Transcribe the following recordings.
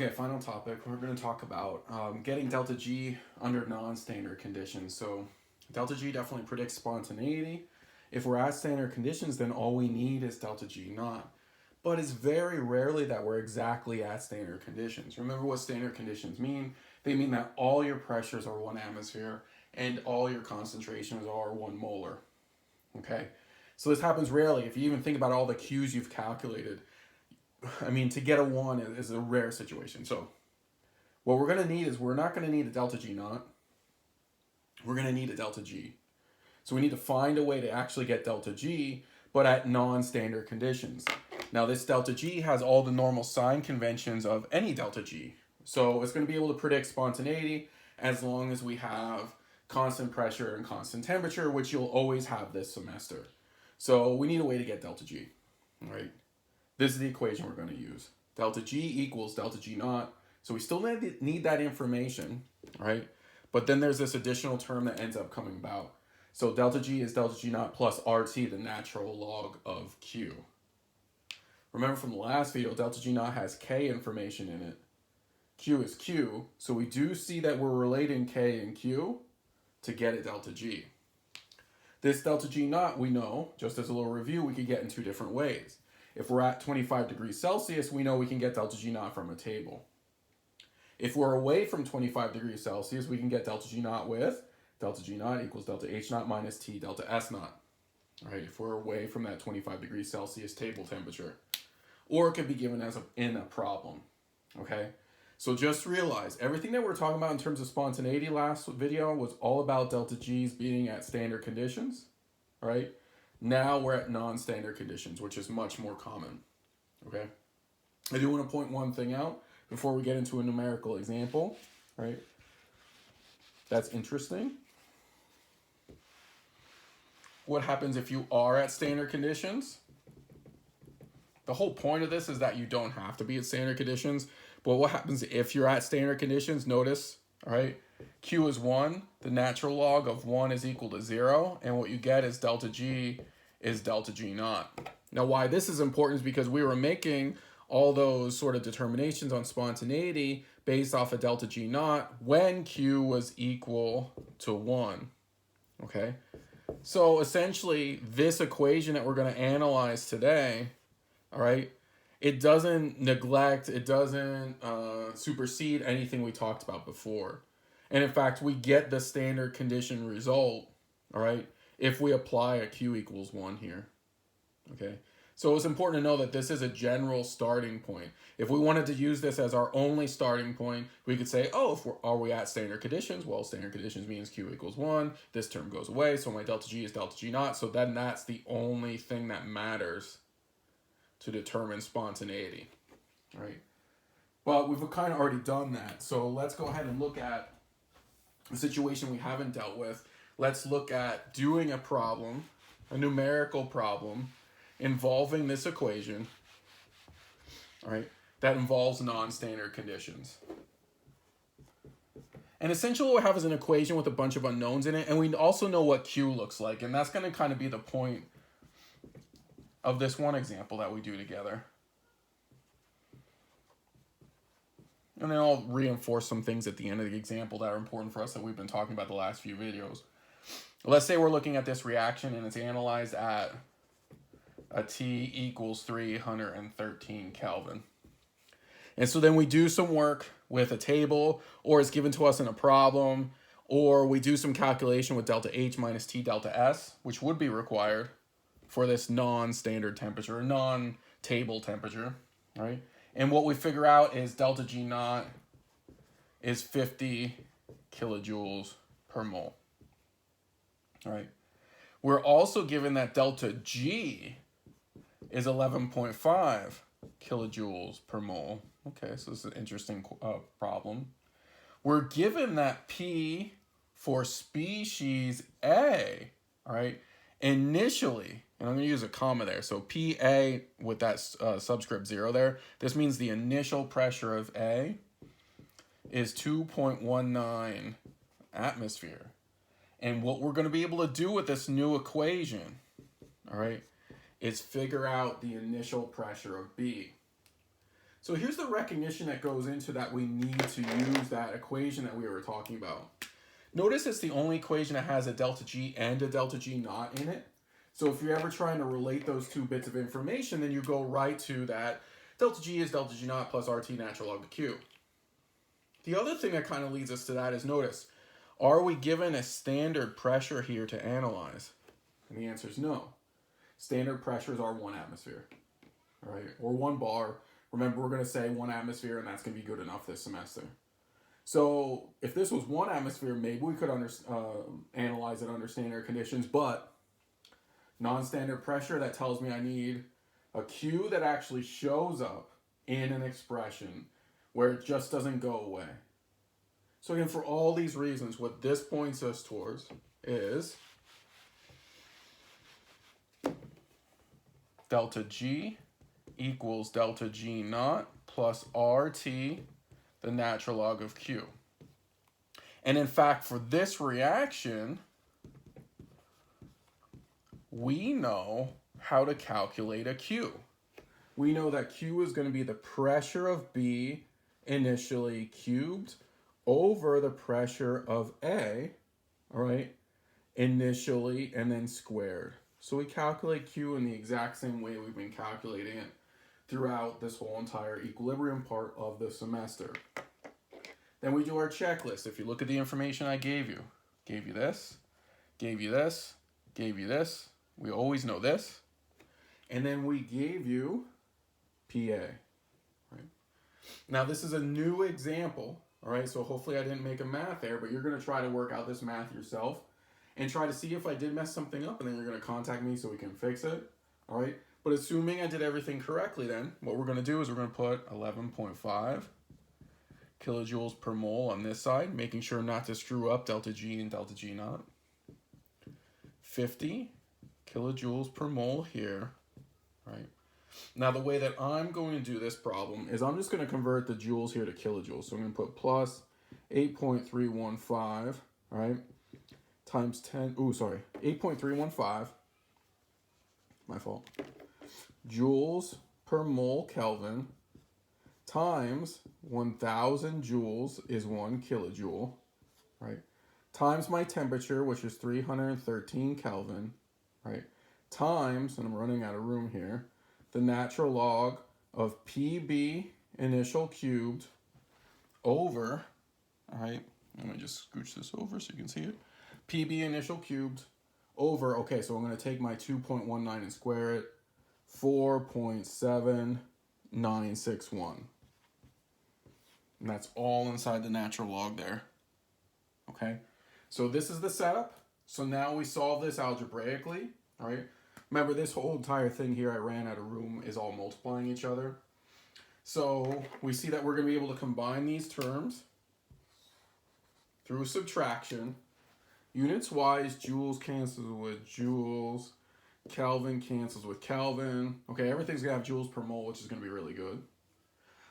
Okay, final topic. We're going to talk about getting delta G under non-standard conditions. So delta G definitely predicts spontaneity. If we're at standard conditions, then all we need is delta G naught. But it's very rarely that we're exactly at standard conditions. Remember what standard conditions mean? They mean that all your pressures are 1 atmosphere and all your concentrations are 1 molar. Okay? So this happens rarely. If you even think about all the Q's you've calculated, I mean, to get a 1 is a rare situation. So what we're going to need is we're not going to need a delta G naught. We're going to need a delta G. So we need to find a way to actually get delta G, but at non-standard conditions. Now this delta G has all the normal sign conventions of any delta G. So it's going to be able to predict spontaneity as long as we have constant pressure and constant temperature, which you'll always have this semester. So we need a way to get delta G, right? This is the equation we're going to use. Delta G equals delta G naught. So we still need that information, right? But then there's this additional term that ends up coming about. So delta G is delta G naught plus RT, the natural log of Q. Remember from the last video, delta G naught has K information in it. Q is Q. So we do see that we're relating K and Q to get a delta G. This delta G naught, we know, just as a little review, we could get in two different ways. If we're at 25 degrees Celsius, we know we can get delta G naught from a table. If we're away from 25 degrees Celsius, we can get delta G naught with delta G naught equals delta H naught minus T delta S naught. All right, if we're away from that 25 degrees Celsius table temperature. Or it could be given as in a problem, okay? So just realize, everything that we're talking about in terms of spontaneity last video was all about delta G's being at standard conditions, right? Now we're at non-standard conditions, which is much more common, okay? I do want to point one thing out before we get into a numerical example, right? That's interesting. What happens if you are at standard conditions? The whole point of this is that you don't have to be at standard conditions, but what happens if you're at standard conditions? Notice, all right, Q is 1, the natural log of 1 is equal to 0, and what you get is delta G is delta G naught. Now why this is important is because we were making all those sort of determinations on spontaneity based off of delta G naught when Q was equal to 1, okay? So essentially this equation that we're going to analyze today, all right, it doesn't neglect, it doesn't supersede anything we talked about before. And in fact, we get the standard condition result, all right, if we apply a Q equals 1 here, okay? So it's important to know that this is a general starting point. If we wanted to use this as our only starting point, we could say, oh, are we at standard conditions? Well, standard conditions means Q equals 1. This term goes away, so my delta G is delta G naught. So then that's the only thing that matters to determine spontaneity, right? But we've kind of already done that. So let's go ahead and look at a situation we haven't dealt with. Let's look at doing a problem, a numerical problem, involving this equation, all right, that involves non-standard conditions. And essentially what we have is an equation with a bunch of unknowns in it, and we also know what Q looks like, and that's going to kind of be the point of this one example that we do together. And then I'll reinforce some things at the end of the example that are important for us that we've been talking about the last few videos. Let's say we're looking at this reaction and it's analyzed at a T equals 313 Kelvin. And so then we do some work with a table, or it's given to us in a problem, or we do some calculation with delta H minus T delta S, which would be required for this non-standard temperature, non-table temperature, right? And what we figure out is delta G naught is 50 kilojoules per mole, all right? We're also given that delta G is 11.5 kilojoules per mole. Okay, so this is an interesting problem. We're given that P for species A, all right, initially, and I'm going to use a comma there, so PA with that subscript 0 there, this means the initial pressure of A is 2.19 atmosphere. And what we're going to be able to do with this new equation, all right, is figure out the initial pressure of B. So here's the recognition that goes into that we need to use that equation that we were talking about. Notice it's the only equation that has a delta G and a delta G naught in it. So if you're ever trying to relate those two bits of information, then you go right to that delta G is delta G naught plus RT natural log the Q. The other thing that kind of leads us to that is notice, are we given a standard pressure here to analyze? And the answer is no. Standard pressures are 1 atmosphere, all right, or 1 bar. Remember, we're going to say 1 atmosphere, and that's going to be good enough this semester. So if this was 1 atmosphere, maybe we could analyze it under standard conditions, but non-standard pressure, that tells me I need a Q that actually shows up in an expression where it just doesn't go away. So again, for all these reasons, what this points us towards is delta G equals delta G naught plus RT, the natural log of Q. And in fact, for this reaction, we know how to calculate a Q. We know that Q is going to be the pressure of B initially cubed over the pressure of A, all right, initially and then squared. So we calculate Q in the exact same way we've been calculating it throughout this whole entire equilibrium part of the semester. Then we do our checklist. If you look at the information I gave you this, gave you this, gave you this. We always know this. And then we gave you PA. Right? Now this is a new example, all right? So hopefully I didn't make a math error, but you're going to try to work out this math yourself and try to see if I did mess something up, and then you're going to contact me so we can fix it, all right? But assuming I did everything correctly, then what we're going to do is we're going to put 11.5 kilojoules per mole on this side, making sure not to screw up delta G and delta G naught. 50 kilojoules per mole here, right? Now the way that I'm going to do this problem is I'm just going to convert the joules here to kilojoules. So I'm going to put plus 8.315, right, times 8.315, my fault, joules per mole Kelvin times 1,000 joules is 1 kilojoule, right, times my temperature, which is 313 Kelvin, right, times, and I'm running out of room here, the natural log of PB initial cubed over, all right, let me just scooch this over so you can see it, PB initial cubed over, okay, so I'm going to take my 2.19 and square it, 4.7961. And that's all inside the natural log there. Okay, so this is the setup. So now we solve this algebraically, all right? Remember, this whole entire thing here, I ran out of room, is all multiplying each other. So we see that we're going to be able to combine these terms through subtraction. Units wise, joules cancels with joules, Kelvin cancels with Kelvin. Okay, everything's going to have joules per mole, which is going to be really good.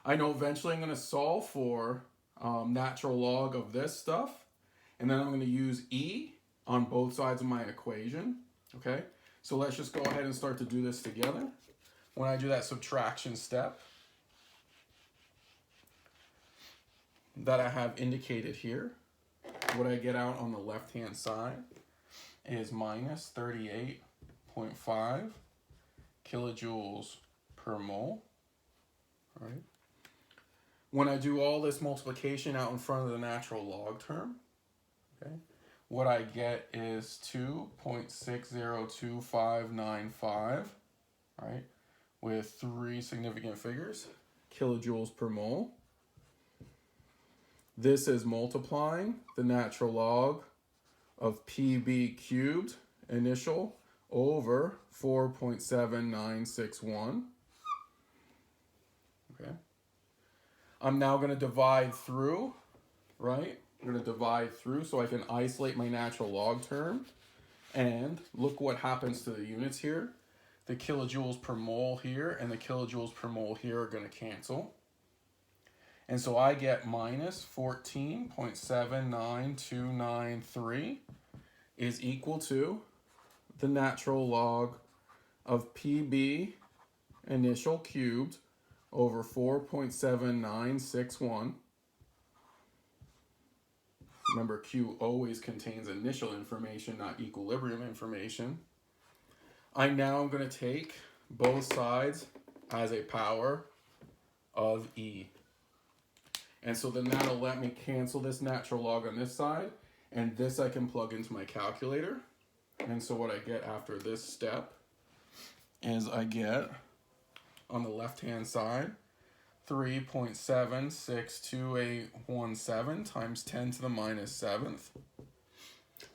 I know eventually I'm going to solve for natural log of this stuff, and then I'm going to use E on both sides of my equation, okay? So let's just go ahead and start to do this together. When I do that subtraction step that I have indicated here, what I get out on the left-hand side is minus 38.5 kilojoules per mole, all right? When I do all this multiplication out in front of the natural log term, okay, what I get is 2.602595, right, with 3 significant figures, kilojoules per mole. This is multiplying the natural log of PB cubed initial over 4.7961. Okay. I'm now going to divide through, right? I'm going to divide through so I can isolate my natural log term. And look what happens to the units here. The kilojoules per mole here and the kilojoules per mole here are going to cancel. And so I get minus 14.79293 is equal to the natural log of PB initial cubed over 4.7961. Remember, Q always contains initial information, not equilibrium information. I now am going to take both sides as a power of E. And so then that'll let me cancel this natural log on this side, and this I can plug into my calculator. And so what I get after this step is I get, on the left-hand side, 3.76217 times 10 to the minus 7th.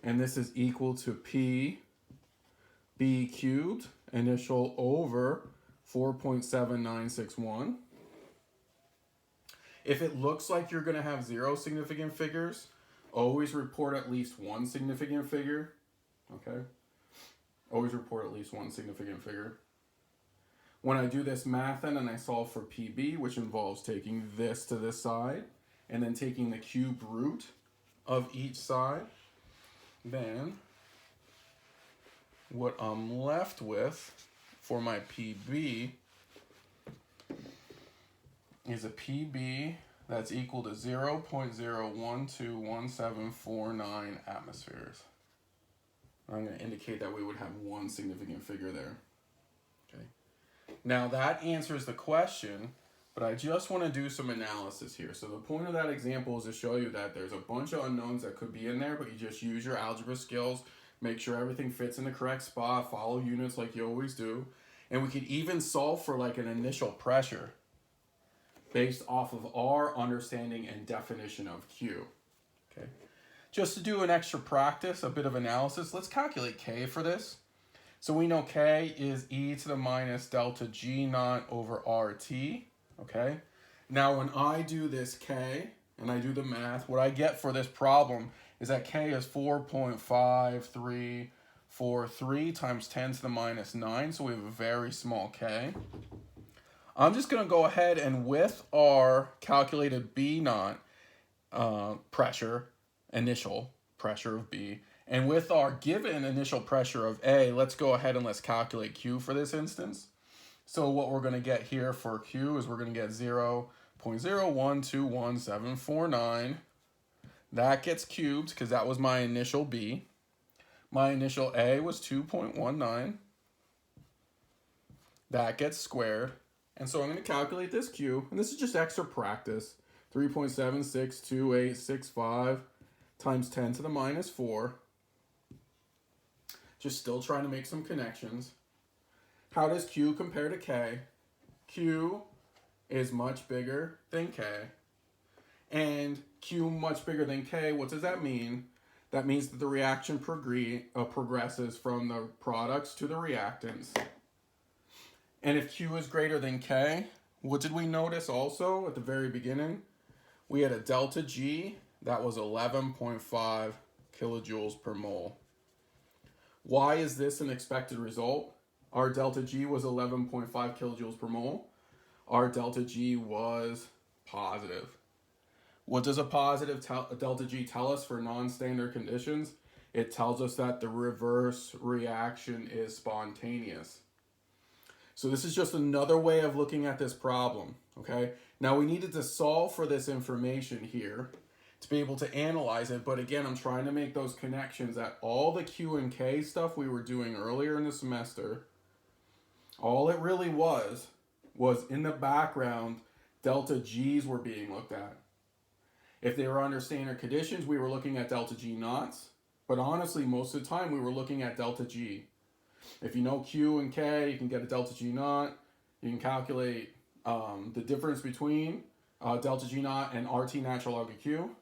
And this is equal to P B cubed, initial, over 4.7961. If it looks like you're going to have 0 significant figures, always report at least one significant figure. Okay? Always report at least one significant figure. When I do this math then and I solve for PB, which involves taking this to this side and then taking the cubed root of each side, then what I'm left with for my PB is a PB that's equal to 0.0121749 atmospheres. I'm going to indicate that we would have one significant figure there. Okay. Now that answers the question, but I just want to do some analysis here. So the point of that example is to show you that there's a bunch of unknowns that could be in there, but you just use your algebra skills, make sure everything fits in the correct spot, follow units like you always do. And we could even solve for like an initial pressure based off of our understanding and definition of Q. Okay. Just to do an extra practice, a bit of analysis, let's calculate K for this. So we know K is e to the minus delta G naught over RT, okay? Now when I do this K, and I do the math, what I get for this problem is that K is 4.5343 times 10 to the minus 9, so we have a very small K. I'm just gonna go ahead and with our calculated B naught pressure, initial pressure of B, and with our given initial pressure of A, let's go ahead and let's calculate Q for this instance. So what we're going to get here for Q is we're going to get 0.0121749. That gets cubed because that was my initial B. My initial A was 2.19. That gets squared. And so I'm going to calculate this Q, and this is just extra practice. 3.762865 times 10 to the minus 4. Just still trying to make some connections. How does Q compare to K? Q is much bigger than K. And Q much bigger than K, what does that mean? That means that the reaction progresses from the products to the reactants. And if Q is greater than K, what did we notice also at the very beginning? We had a delta G that was 11.5 kilojoules per mole. Why is this an expected result? Our delta G was 11.5 kilojoules per mole. Our delta G was positive. What does a positive delta G tell us for non-standard conditions? It tells us that the reverse reaction is spontaneous. So this is just another way of looking at this problem, okay? Now we needed to solve for this information here to be able to analyze it, but again, I'm trying to make those connections that all the Q and K stuff we were doing earlier in the semester, all it really was in the background, delta G's were being looked at. If they were under standard conditions, we were looking at delta G naughts, but honestly, most of the time we were looking at delta G. If you know Q and K, you can get a delta G naught. You can calculate the difference between delta G naught and RT natural log of Q.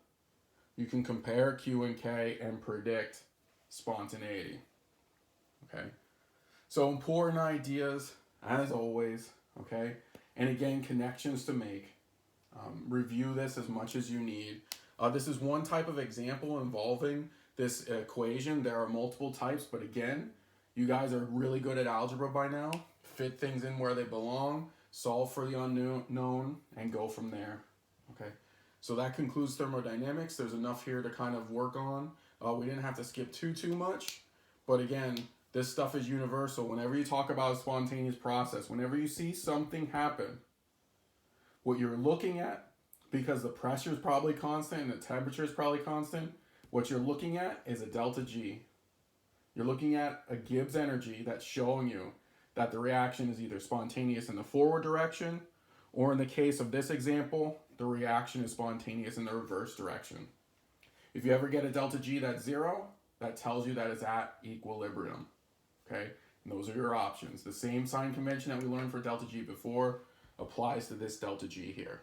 You can compare Q and K and predict spontaneity. Okay, so important ideas as always. Okay, and again, connections to make. Review this as much as you need. This is one type of example involving this equation. There are multiple types, but again, you guys are really good at algebra by now. Fit things in where they belong, solve for the unknown, and go from there. Okay, so that concludes thermodynamics. There's enough here to kind of work on. We didn't have to skip too much, but again, this stuff is universal. Whenever you talk about a spontaneous process, whenever you see something happen, What you're looking at, because the pressure is probably constant and the temperature is probably constant, what you're looking at is a delta G. You're looking at a Gibbs energy that's showing you that the reaction is either spontaneous in the forward direction, or in the case of this example, the reaction is spontaneous in the reverse direction. If you ever get a delta G that's 0, that tells you that it's at equilibrium. Okay? And those are your options. The same sign convention that we learned for delta G before applies to this delta G here.